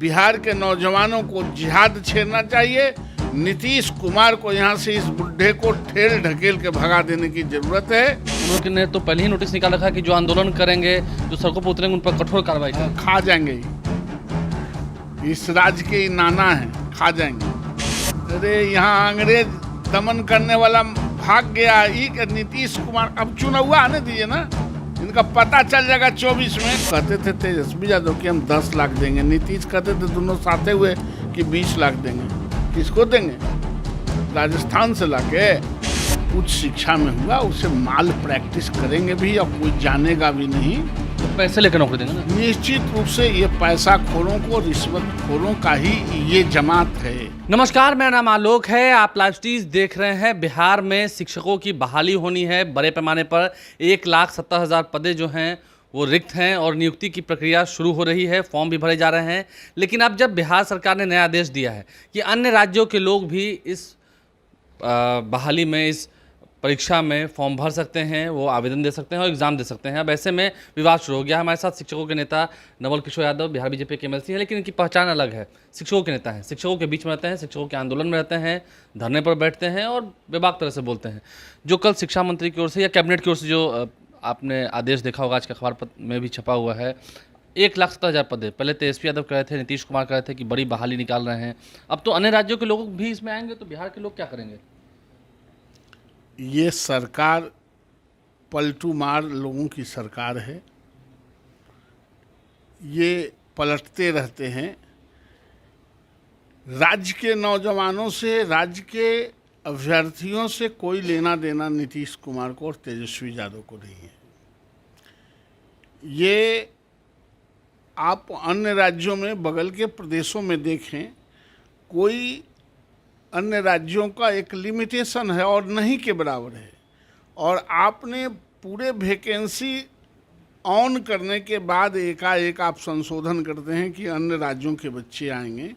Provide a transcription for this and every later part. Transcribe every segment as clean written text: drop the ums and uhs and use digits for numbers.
बिहार के नौजवानों को जिहाद छेड़ना चाहिए। नीतीश कुमार को यहाँ से इस बुढ़े को ठेल ढकेल के भगा देने की जरूरत है। उन्होंने तो पहले ही नोटिस निकाल रखा है कि जो आंदोलन करेंगे, जो सड़कों पर उतरेंगे, उन पर कठोर कार्रवाई करेंगे। खा जाएंगे इस राज्य के नाना हैं, खा जाएंगे। अरे यहाँ अंग्रेज दमन करने वाला भाग गया। ये नीतीश कुमार अब चुनाव आने दीजिए ना, इनका पता चल जाएगा 24 में। कहते थे तेजस्वी यादव कि हम 10 लाख देंगे, नीतीश कहते थे दोनों साथे हुए कि 20 लाख देंगे। किसको देंगे? राजस्थान से लाके उच्च शिक्षा में हुआ, उसे माल प्रैक्टिस करेंगे भी और कोई जानेगा भी नहीं। तो पैसे लेकर नौकरी देंगे ना। निश्चित रूप से ये पैसा खोरों को, रिश्वतखोरों का ही ये जमात है। नमस्कार, मेरा नाम आलोक है। आप लाइव स्ट्रीज देख रहे हैं। बिहार में शिक्षकों की बहाली होनी है बड़े पैमाने पर। 1,70,000 पदें जो हैं वो रिक्त हैं और नियुक्ति की प्रक्रिया शुरू हो रही है, फॉर्म भी भरे जा रहे हैं। लेकिन अब जब बिहार सरकार ने नया आदेश दिया है कि अन्य राज्यों के लोग भी इस बहाली में, इस परीक्षा में फॉर्म भर सकते हैं, वो आवेदन दे सकते हैं और एग्ज़ाम दे सकते हैं। अब ऐसे में विवाद शुरू हो गया। हमारे साथ शिक्षकों के नेता नवल किशोर यादव बिहार बीजेपी के एमएलसी हैं, लेकिन इनकी पहचान अलग है। शिक्षकों के नेता हैं, शिक्षकों के बीच में रहते हैं, शिक्षकों के आंदोलन में रहते हैं, धरने पर बैठते हैं और बेबाक तरह से बोलते हैं। जो कल शिक्षा मंत्री की ओर से या कैबिनेट की ओर से जो आपने आदेश देखा होगा, आज के अखबार में भी छपा हुआ है, 1,70,000 पदें। पहले तेजस्वी यादव कह रहे थे, नीतीश कुमार कह रहे थे कि बड़ी बहाली निकाल रहे हैं। अब तो अन्य राज्यों के लोग भी इसमें आएंगे, तो बिहार के लोग क्या करेंगे? ये सरकार पलटू मार लोगों की सरकार है। ये पलटते रहते हैं। राज्य के नौजवानों से, राज्य के अभ्यर्थियों से कोई लेना देना नीतीश कुमार को और तेजस्वी यादव को नहीं है। ये आप अन्य राज्यों में, बगल के प्रदेशों में देखें, कोई अन्य राज्यों का एक लिमिटेशन है और नहीं के बराबर है। और आपने पूरे वैकेंसी ऑन करने के बाद एकाएक आप संशोधन करते हैं कि अन्य राज्यों के बच्चे आएंगे।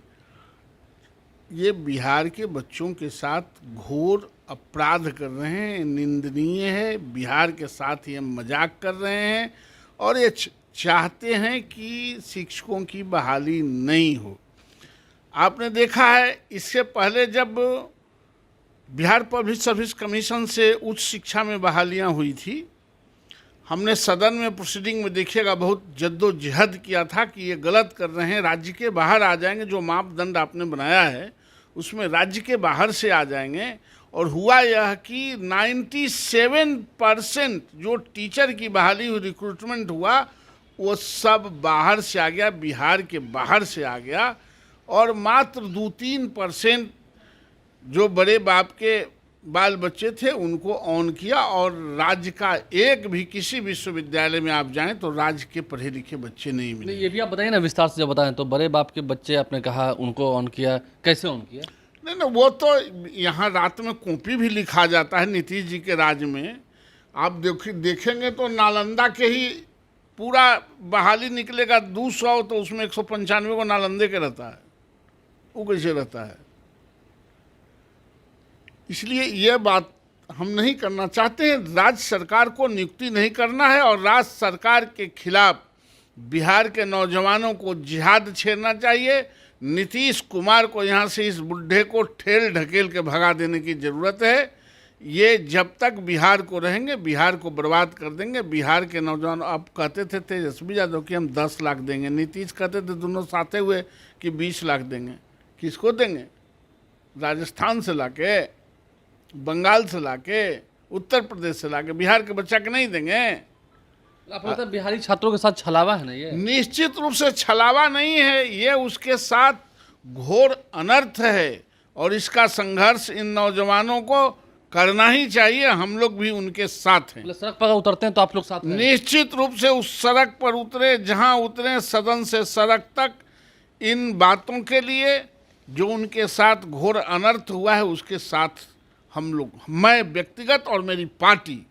ये बिहार के बच्चों के साथ घोर अपराध कर रहे हैं, निंदनीय है। बिहार के साथ ये मजाक कर रहे हैं और ये चाहते हैं कि शिक्षकों की बहाली नहीं हो। आपने देखा है, इससे पहले जब बिहार पब्लिक सर्विस कमीशन से उच्च शिक्षा में बहालियां हुई थी, हमने सदन में प्रोसीडिंग में देखिएगा बहुत जद्दोजहद किया था कि ये गलत कर रहे हैं, राज्य के बाहर आ जाएंगे। जो मापदंड आपने बनाया है उसमें राज्य के बाहर से आ जाएंगे। और हुआ यह कि 97% जो टीचर की बहाली हुई, रिक्रूटमेंट हुआ, वो सब बाहर से आ गया, बिहार के बाहर से आ गया। और मात्र 2-3% जो बड़े बाप के बाल बच्चे थे उनको ऑन किया। और राज्य का एक भी, किसी विश्वविद्यालय में आप जाएं तो राज्य के पढ़े लिखे बच्चे नहीं मिले। ये भी आप बताइए ना विस्तार से, जब बताएं तो। बड़े बाप के बच्चे आपने कहा, उनको ऑन किया, कैसे ऑन किया? नहीं, वो तो यहाँ रात में कॉपी भी लिखा जाता है नीतीश जी के राज में। आप देखेंगे तो नालंदा के ही पूरा बहाली निकलेगा 200, तो उसमें 195 को नालंदे के रहता है। वो कैसे रहता है? इसलिए यह बात हम नहीं करना चाहते हैं। राज्य सरकार को नियुक्ति नहीं करना है और राज्य सरकार के खिलाफ बिहार के नौजवानों को जिहाद छेड़ना चाहिए। नीतीश कुमार को यहाँ से इस बुढ़े को ठेल ढकेल के भगा देने की ज़रूरत है। ये जब तक बिहार को रहेंगे, बिहार को बर्बाद कर देंगे। बिहार के नौजवान, आप कहते थे तेजस्वी यादव कि हम 10 लाख देंगे, नीतीश कहते थे दोनों साथे हुए कि 20 लाख देंगे। किसको देंगे? राजस्थान से लाके, बंगाल से लाके, उत्तर प्रदेश से लाके, बिहार के बच्चा के नहीं देंगे। आप लगता है बिहारी छात्रों के साथ छलावा है ना ये? निश्चित रूप से छलावा नहीं है, ये उसके साथ घोर अनर्थ है। और इसका संघर्ष इन नौजवानों को करना ही चाहिए। हम लोग भी उनके साथ हैं। सड़क पर उतरते हैं तो आप लोग साथ हैं? निश्चित रूप से उस सड़क पर उतरे, जहां उतरे, सदन से सड़क तक, इन बातों के लिए जो उनके साथ घोर अनर्थ हुआ है उसके साथ हम लोग, मैं व्यक्तिगत और मेरी पार्टी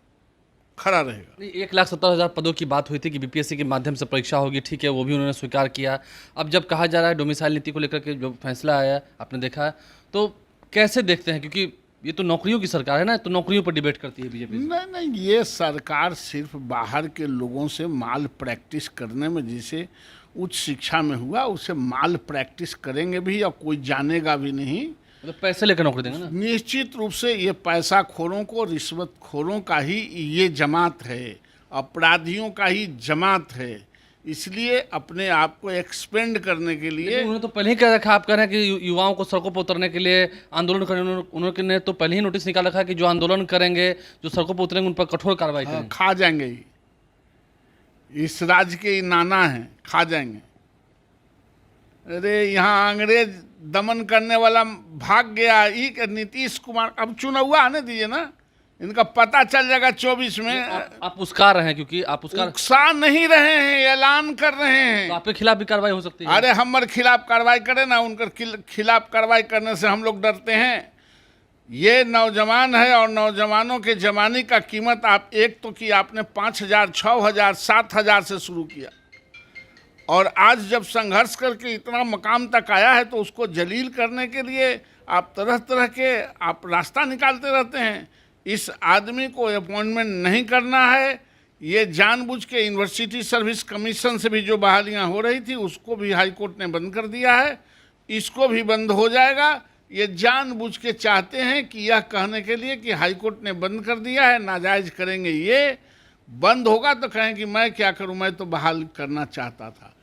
खड़ा रहेगा। 1,70,000 पदों की बात हुई थी कि बीपीएससी के माध्यम से परीक्षा होगी, ठीक है, वो भी उन्होंने स्वीकार किया। अब जब कहा जा रहा है डोमिसाइल नीति को लेकर के जो फैसला आया, आपने देखा, तो कैसे देखते हैं? क्योंकि ये तो नौकरियों की सरकार है ना, तो नौकरियों पर डिबेट करती है बीजेपी। नहीं, ये सरकार सिर्फ बाहर के लोगों से माल प्रैक्टिस करने में, जिसे उच्च शिक्षा में हुआ, उसे माल प्रैक्टिस करेंगे भी और कोई जानेगा भी नहीं। मतलब पैसे लेकर नौकरी देंगे ना? निश्चित रूप से ये पैसा खोरों को, रिश्वतखोरों का ही ये जमात है, अपराधियों का ही जमात है। इसलिए अपने आप को एक्सपेंड करने के लिए उन्होंने तो पहले ही कह रखा, आप कह रहे हैं कि युवाओं को सड़कों पर उतरने के लिए आंदोलन करें। उन्होंने तो पहले ही नोटिस निकाल रखा है कि जो आंदोलन करेंगे, जो सड़कों पर उतरेंगे, उन पर कठोर कार्रवाई करेंगे। खा जाएंगे ही, इस राज्य के नाना हैं, खा जाएंगे। अरे यहाँ अंग्रेज दमन करने वाला भाग गया, नीतीश कुमार। अब चुनाव आने दीजिए ना, इनका पता चल जाएगा 24 में। आप उसका रहे हैं, क्योंकि आप उसका उकसा नहीं रहे हैं, ऐलान कर रहे हैं। तो आपके खिलाफ भी कार्रवाई हो सकती है। अरे हमारे खिलाफ कार्रवाई करें ना, उनके खिलाफ कार्रवाई करने से हम लोग डरते हैं। ये नौजवान है और नौजवानों के जमाने का कीमत आप एक तो कि आपने 5,000, 6,000, 7,000 से शुरू किया, और आज जब संघर्ष करके इतना मकाम तक आया है तो उसको जलील करने के लिए आप तरह तरह के आप रास्ता निकालते रहते हैं। इस आदमी को अपॉइंटमेंट नहीं करना है। ये जानबूझ के यूनिवर्सिटी सर्विस कमीशन से भी जो बहालियां हो रही थी उसको भी हाई कोर्ट ने बंद कर दिया है, इसको भी बंद हो जाएगा। ये जानबूझ के चाहते हैं कि यह कहने के लिए कि हाई कोर्ट ने बंद कर दिया है, नाजायज करेंगे। ये बंद होगा तो कहें कि मैं क्या करूं, मैं तो बहाल करना चाहता था।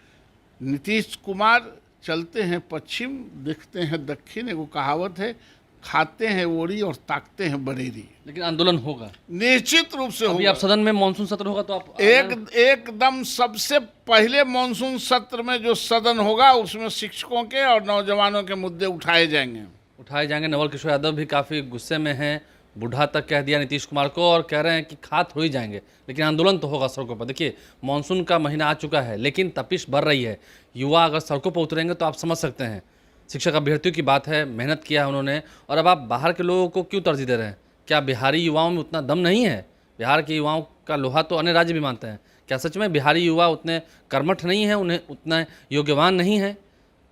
नीतीश कुमार चलते हैं पश्चिम, दिखते हैं दक्षिण। एगो कहावत है, खाते हैं ओरी और ताकते हैं बरेरी। लेकिन आंदोलन होगा, निश्चित रूप से अभी होगा। आप सदन में मानसून सत्र होगा तो आप एकदम सबसे पहले मानसून सत्र में जो सदन होगा उसमें शिक्षकों के और नौजवानों के मुद्दे उठाए जाएंगे। नवल किशोर यादव भी काफ़ी गुस्से में हैं, बूढ़ा तक कह दिया नीतीश कुमार को, और कह रहे हैं कि खात हो ही जाएंगे, लेकिन आंदोलन तो होगा सड़कों पर। देखिए, मानसून का महीना आ चुका है, लेकिन तपिश बढ़ रही है। युवा अगर सड़कों पर उतरेंगे तो आप समझ सकते हैं। शिक्षक अभ्यर्थियों की बात है, मेहनत किया है उन्होंने, और अब आप बाहर के लोगों को क्यों तरजीह दे रहे हैं? क्या बिहारी युवाओं में उतना दम नहीं है? बिहार के युवाओं का लोहा तो अन्य राज्य भी मानते हैं। क्या सच में बिहारी युवा उतने कर्मठ नहीं हैं, उन्हें उतना योग्यवान नहीं है?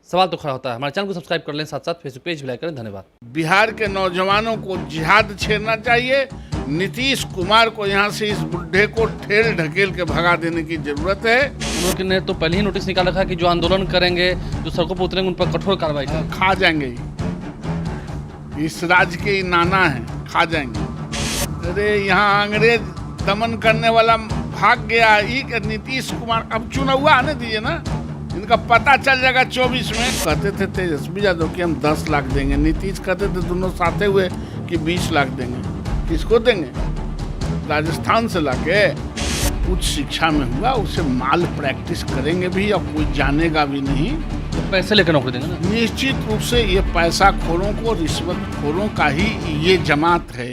सवाल तो खड़ा होता है। हमारे चैनल को सब्सक्राइब कर लें, साथ साथ फेसबुक पेज भी लाइक करें। धन्यवाद। बिहार के नौजवानों को जिहाद छेड़ना चाहिए। नीतीश कुमार को यहाँ से इस बुढ़े को ठेल ढकेल के भगा देने की जरूरत है। उन्होंने तो पहले ही नोटिस निकाल रखा कि जो आंदोलन करेंगे, जो सड़कों पर उतरेंगे, उन पर कठोर कार्रवाई करेंगे। खा जाएंगे ही, इस राज्य के नाना हैं, खा जाएंगे। अरे यहाँ अंग्रेज दमन करने वाला भाग गया, नीतीश कुमार। अब चुनाव आने दीजिए ना, इनका पता चल जाएगा 24 में। कहते थे तेजस्वी यादव कि हम 10 लाख देंगे, नीतीश कहते थे दोनों साथे हुए कि 20 लाख देंगे। किसको देंगे? राजस्थान से लाके। उच्च शिक्षा में हुआ, उसे माल प्रैक्टिस करेंगे भी और कोई जानेगा भी नहीं। तो पैसे लेकर नौकरी देंगे ना? निश्चित रूप से ये पैसा खोरों को, रिश्वतखोरों का ही ये जमात है।